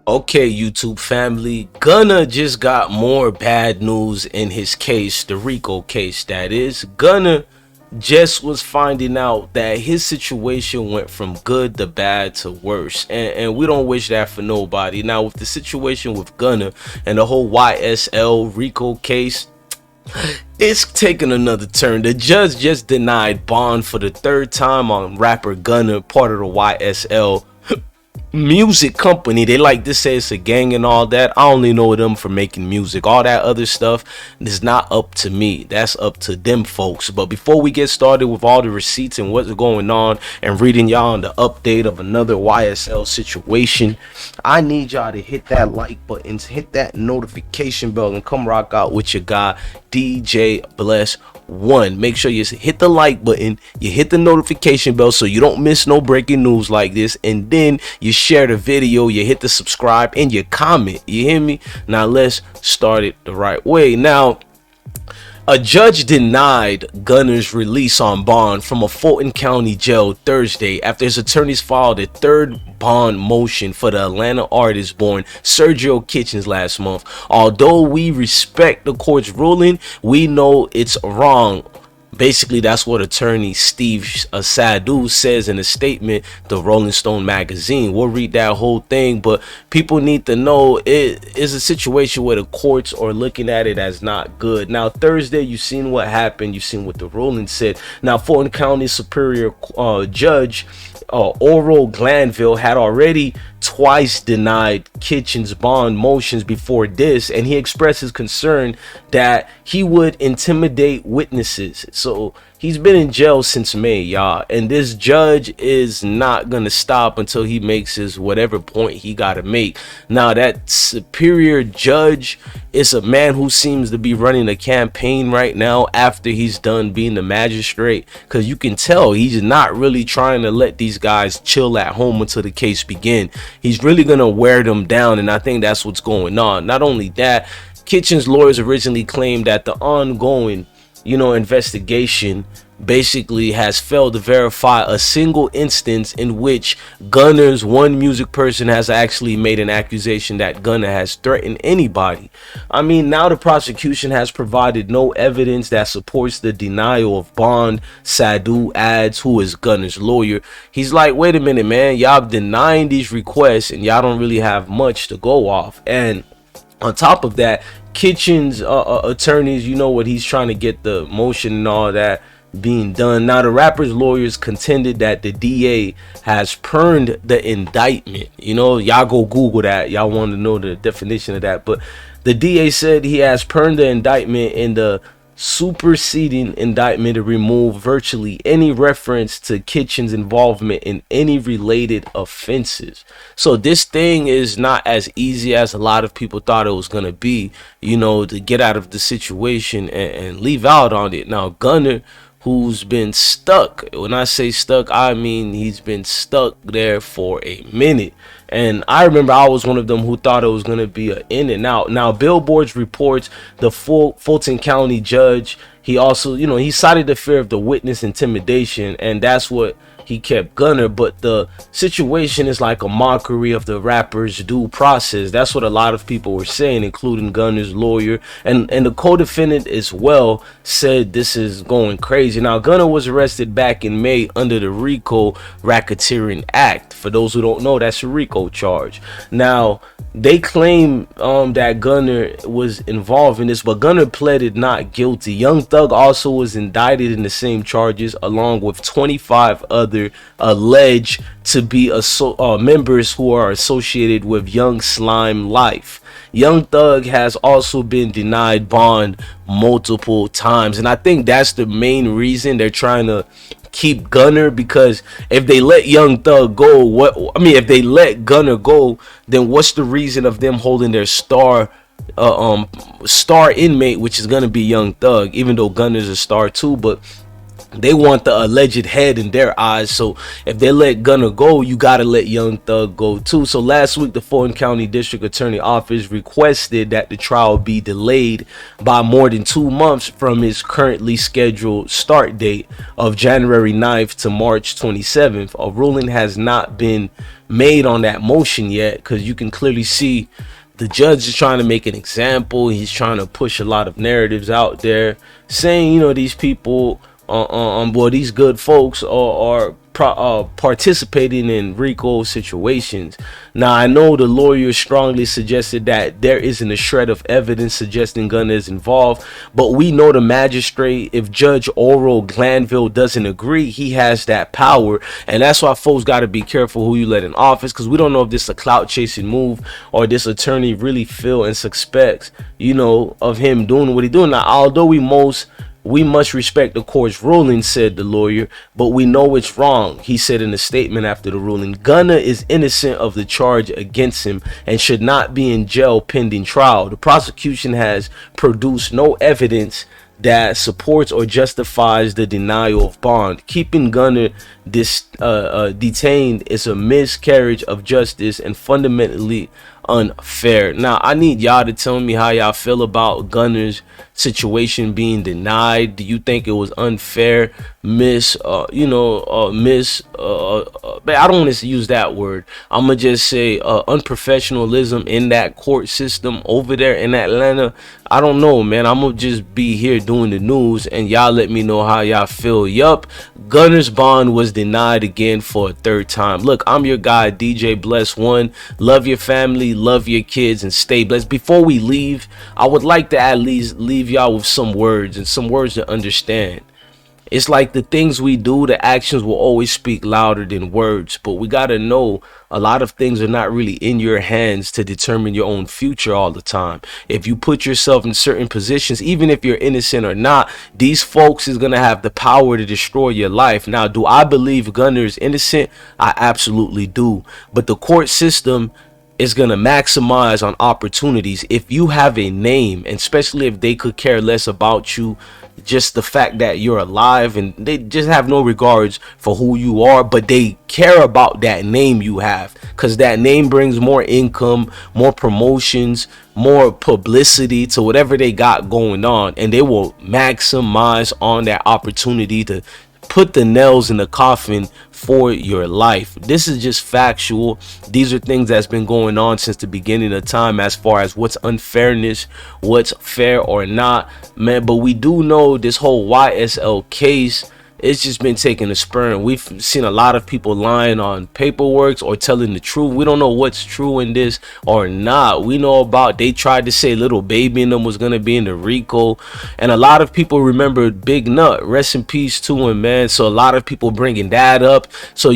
Okay, YouTube family, Gunna just got more bad news in his case, the Rico case that is. Gunna just was finding out that his situation went from good to bad to worse, and we don't wish that for nobody. Now, with the situation with Gunna and the whole Ysl Rico case, it's taking another turn. The judge just denied bond for the third time on rapper Gunna, part of the YSL music company. They like to say it's a gang and all that. I only know them for making music. All that other stuff is not up to me. That's up to them folks. But before we get started with all the receipts and what's going on and reading y'all on the update of another YSL situation, I need y'all to hit that like button, hit that notification bell, and come rock out with your guy DJ Bless One. Make sure you hit the like button, you hit the notification bell so you don't miss no breaking news like this, and then you share the video, you hit the subscribe, and you comment. You hear me? Now let's start it the right way. Now, a judge denied Gunna's release on bond from a Fulton County jail Thursday after his attorneys filed a third bond motion for the Atlanta artist born Sergio Kitchens last month. Although we respect the court's ruling, we know it's wrong. Basically, that's what attorney Steve Sadu says in a statement to Rolling Stone magazine. We'll read that whole thing, but people need to know it is a situation where the courts are looking at it as not good. Now, Thursday, you've seen what happened. You've seen what the ruling said. Now, Fulton County Superior Judge Oral Glanville had already twice denied Kitchens' bond motions before this, and he expressed his concern that he would intimidate witnesses. So he's been in jail since May, y'all, and this judge is not gonna stop until he makes his whatever point he gotta make. Now, that superior judge is a man who seems to be running a campaign right now after he's done being the magistrate, because you can tell he's not really trying to let these guys chill at home until the case begin. He's really gonna wear them down, and I think that's what's going on. Not only that, Kitchens' lawyers originally claimed that the ongoing investigation basically has failed to verify a single instance in which Gunna's one music person has actually made an accusation that Gunna has threatened anybody. I mean, now the prosecution has provided no evidence that supports the denial of bond. Sadu adds, who is Gunna's lawyer. He's like, wait a minute, man, y'all denying these requests and y'all don't really have much to go off. And on top of that, Kitchens attorneys, you know what, he's trying to get the motion and all that being done. Now, the rapper's lawyers contended that the DA has purned the indictment. Y'all go Google that. Y'all want to know the definition of that. But the DA said he has purned the indictment in the superseding indictment to remove virtually any reference to Kitchens' involvement in any related offenses. So this thing is not as easy as a lot of people thought it was going to be, to get out of the situation and leave out on it. Now, Gunna, who's been stuck, when I say stuck, I mean he's been stuck there for a minute. And I remember I was one of them who thought it was going to be an in and out. Now, Billboard's reports the Fulton County judge, he also, he cited the fear of the witness intimidation, and that's what he kept Gunna. But the situation is like a mockery of the rapper's due process. That's what a lot of people were saying, including Gunna's lawyer, and the co-defendant as well said this is going crazy. Now, Gunna was arrested back in May under the Rico Racketeering Act. For those who don't know, that's a Rico charge. Now, they claim that Gunna was involved in this, but Gunna pleaded not guilty. Young Thug also was indicted in the same charges, along with 25 other alleged to be members who are associated with Young Slime Life. Young Thug has also been denied bond multiple times, and I think that's the main reason they're trying to keep Gunna, because if they let Young Thug go, if they let Gunna go, then what's the reason of them holding their star inmate, which is gonna be Young Thug, even though Gunna's a star too. But They want the alleged head in their eyes. So if they let Gunna go, you gotta let Young Thug go too. So last week, the Fulton County District Attorney Office requested that the trial be delayed by more than 2 months from its currently scheduled start date of January 9th to March 27th. A ruling has not been made on that motion yet, because you can clearly see the judge is trying to make an example. He's trying to push a lot of narratives out there, saying, these people, well, these good folks are participating in Rico situations. Now, I know the lawyer strongly suggested that there isn't a shred of evidence suggesting Gunna is involved, but we know the magistrate, if Judge Oral Glanville doesn't agree, he has that power. And that's why folks got to be careful who you let in office, because we don't know if this is a clout chasing move or this attorney really feel and suspects, of him doing what he's doing. Now, although we must respect the court's ruling, said the lawyer, but we know it's wrong. He said in a statement after the ruling, Gunna is innocent of the charge against him and should not be in jail pending trial. The prosecution has produced no evidence that supports or justifies the denial of bond. Keeping Gunna detained is a miscarriage of justice and fundamentally unfair. Now, I need y'all to tell me how y'all feel about Gunna's situation being denied. Do you think it was unfair, I don't want to use that word. I'm gonna just say unprofessionalism in that court system over there in Atlanta? I don't know, man. I'm gonna just be here doing the news, and y'all let me know how y'all feel. Yup, Gunna's bond was denied again for a third time. Look, I'm your guy, DJ Bless One. Love your family, love your kids, and stay blessed. Before we leave, I would like to at least leave y'all with some words to understand. It's like the things we do, the actions will always speak louder than words. But we got to know a lot of things are not really in your hands to determine your own future all the time. If you put yourself in certain positions, even if you're innocent or not, these folks is going to have the power to destroy your life. Now, do I believe Gunna is innocent? I absolutely do. But the court system is going to maximize on opportunities. If you have a name, and especially if they could care less about you, just the fact that you're alive, and they just have no regards for who you are, but they care about that name you have, because that name brings more income, more promotions, more publicity to whatever they got going on, and they will maximize on that opportunity to put the nails in the coffin for your life. This is just factual. These are things that's been going on since the beginning of time, as far as what's unfairness, what's fair or not, man. But we do know this whole YSL case, it's just been taking a spur. We've seen a lot of people lying on paperwork or telling the truth. We don't know what's true in this or not. We know about, they tried to say Little Baby in them was going to be in the Rico, and a lot of people remember Big Nut, rest in peace to him, man. So a lot of people bringing that up. So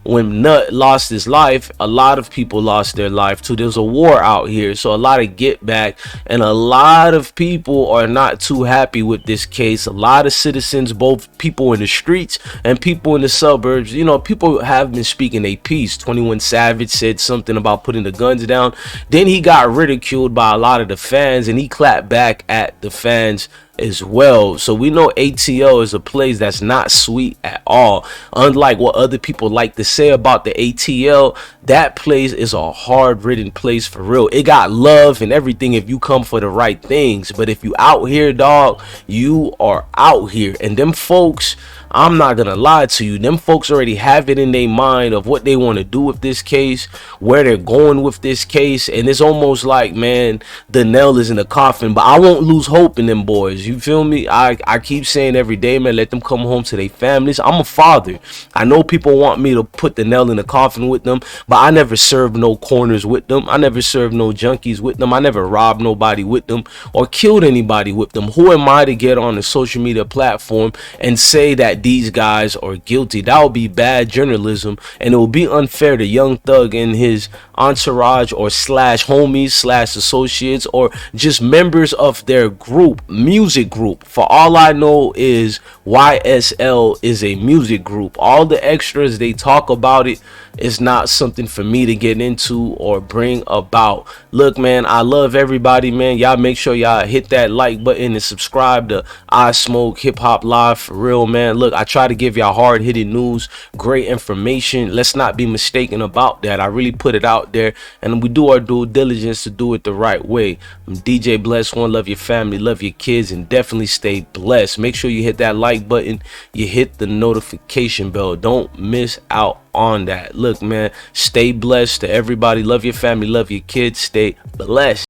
when Nut lost his life, a lot of people lost their life too. There's a war out here, so a lot of get back, and a lot of people are not too happy with this case. A lot of citizens, both people in the streets and people in the suburbs, people have been speaking a piece. 21 Savage said something about putting the guns down. Then he got ridiculed by a lot of the fans, and he clapped back at the fans as well. So we know ATL is a place that's not sweet at all. Unlike what other people like to say about the ATL, that place is a hard-ridden place for real. It got love and everything if you come for the right things, but if you out here, dog, you are out here. And them folks, I'm not gonna lie to you, them folks already have it in their mind of what they want to do with this case, where they're going with this case, and it's almost like, man, the nail is in the coffin. But I won't lose hope in them boys, you feel me? I keep saying every day, man, let them come home to their families. I'm a father. I know people want me to put the nail in the coffin with them, but I never served no corners with them. I never served no junkies with them. I never robbed nobody with them or killed anybody with them. Who am I to get on a social media platform and say that these guys are guilty? That would be bad journalism, and it would be unfair to Young Thug and his entourage, or slash homies slash associates, or just members of their group, music group. For all I know is YSL is a music group. All the extras, they talk about it, It's not something for me to get into or bring about. Look, man, I love everybody, man. Y'all make sure y'all hit that like button and subscribe to I Smoke Hip Hop Live for real, man. Look, I try to give y'all hard hitting news, great information. Let's not be mistaken about that. I really put it out there, and we do our due diligence to do it the right way. I'm DJ Bless One. Love your family, love your kids, and definitely stay blessed. Make sure you hit that like button, you hit the notification bell. Don't miss out on that. Look, man, stay blessed to everybody. Love your family, love your kids. Stay blessed.